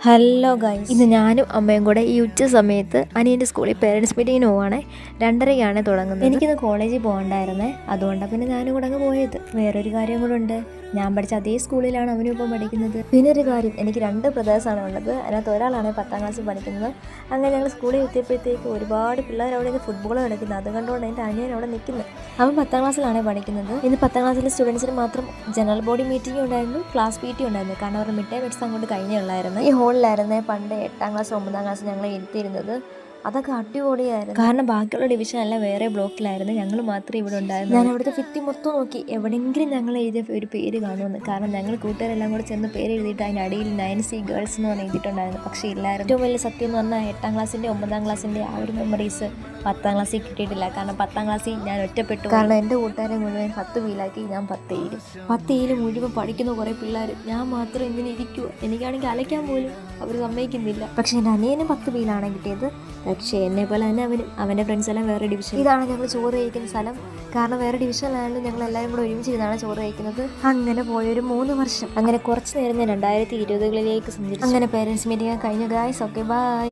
Hello guys, ഇന്ന് ഞാനും അമ്മയും കൂടെ ഈ ഉച്ച സമയത്ത് അനിയൻ്റെ സ്കൂളിൽ പേരൻസ് മീറ്റിങ്ങിന് പോവാണേ. 2:30-ക്കാണ് തുടങ്ങുന്നത്. എനിക്കിന്ന് കോളേജിൽ പോകണ്ടായിരുന്നേ, അതുകൊണ്ടാണ് പിന്നെ ഞാനും കൂടെ അങ്ങ് പോയത്. വേറൊരു കാര്യം കൂടെ ഉണ്ട്, ഞാൻ പഠിച്ച അതേ സ്കൂളിലാണ് അവനും ഇപ്പം പഠിക്കുന്നത്. പിന്നെ ഒരു കാര്യം, എനിക്ക് 2 ബ്രദേഴ്സാണ് ഉള്ളത്. അതിനകത്ത് ഒരാളാണ് 10ാം ക്ലാസ്സിൽ പഠിക്കുന്നത്. അങ്ങനെ ഞങ്ങൾ സ്കൂളിൽ എത്തിയപ്പോഴത്തേക്ക് ഒരുപാട് പിള്ളേർ അവിടെ നിന്ന് ഫുട്ബോൾ കളിക്കുന്നത്. അത് കണ്ടുകൊണ്ട് എൻ്റെ അനിയൻ അവിടെ നിൽക്കുന്നത്. അവൻ 10ാം ക്ലാസ്സിലാണ് പഠിക്കുന്നത്. ഇന്ന് 10ാം ക്ലാസ്സിലെ സ്റ്റുഡൻസിന് മാത്രം ജനറൽ ബോഡി മീറ്റിംഗ് ഉണ്ടായിരുന്നു, ക്ലാസ് PT ഉണ്ടായിരുന്നു. കാരണം അവരുടെ മിഡ് ടൈം എക്സാം അങ്ങോട്ട് കഴിഞ്ഞുള്ളായിരുന്നു. ഈ ഹോളിലായിരുന്നേ പണ്ട് 8ാം ക്ലാസ് 9ാം ക്ലാസ് ഞങ്ങൾ ഇരുത്തിയിരുന്നത്. അതൊക്കെ അടിപൊളിയായിരുന്നു. കാരണം ബാക്കിയുള്ള ഡിവിഷൻ എല്ലാം വേറെ ബ്ലോക്കിലായിരുന്നു, ഞങ്ങൾ മാത്രമേ ഇവിടെ ഉണ്ടായിരുന്നു. ഞാൻ അവിടുത്തെ ഭിത്തി മൊത്തം നോക്കി, എവിടെയെങ്കിലും ഞങ്ങൾ എഴുതിയ ഒരു പേര് കാണുമെന്ന്. കാരണം ഞങ്ങൾ കൂട്ടുകാരെല്ലാം കൂടെ ചെന്ന് പേര് എഴുതിയിട്ട് അതിൻ്റെ അടിയിൽ 9C ഗേൾസ് എന്ന് പറഞ്ഞ് എഴുതിയിട്ടുണ്ടായിരുന്നു. പക്ഷേ ഇല്ലായിരുന്നു. ഏറ്റവും വലിയ സത്യം എന്ന് പറഞ്ഞാൽ 8ാം ക്ലാസ്സിൻ്റെ 9ാം ക്ലാസ്സിൻ്റെ ആ ഒരു മെമ്മറീസ് 10ാം ക്ലാസ്സിൽ കിട്ടിയിട്ടില്ല. കാരണം 10ാം ക്ലാസ്സിൽ ഞാൻ ഒറ്റപ്പെട്ടു. കാരണം എൻ്റെ കൂട്ടുകാരെ മുഴുവൻ 10 വീലാക്കി, ഞാൻ 10 മുഴുവൻ പഠിക്കുന്ന കുറേ പിള്ളേർ. ഞാൻ മാത്രം ഇങ്ങനെ ഇരിക്കുമോ? എനിക്കാണെങ്കിൽ അലയ്ക്കാൻ പോലും അവർ സമ്മതിക്കുന്നില്ല. പക്ഷേ എൻ്റെ അനിയനും 10 വീലാണ് കിട്ടിയത്. പക്ഷേ എന്നെ പോലെ തന്നെ അവൻ്റെ ഫ്രണ്ട്സ് എല്ലാം വേറെ ഡിവിഷൻ. ഇതാണ് ഞങ്ങൾ ചോറ് കഴിക്കുന്ന സ്ഥലം. കാരണം വേറെ ഡിവിഷനിലായാലും ഞങ്ങൾ എല്ലാവരും കൂടെ ഒരുമിച്ചിരുന്നാണ് ചോറ് കഴിക്കുന്നത്. അങ്ങനെ പോയൊരു 3 വർഷം. അങ്ങനെ കുറച്ച് നേരം ഞാൻ 2020കളിലേക്ക് സഞ്ചരിച്ചു. അങ്ങനെ പേരൻസ് മീറ്റിംഗ് കഴിഞ്ഞു ഗായ്സ്. Okay, by.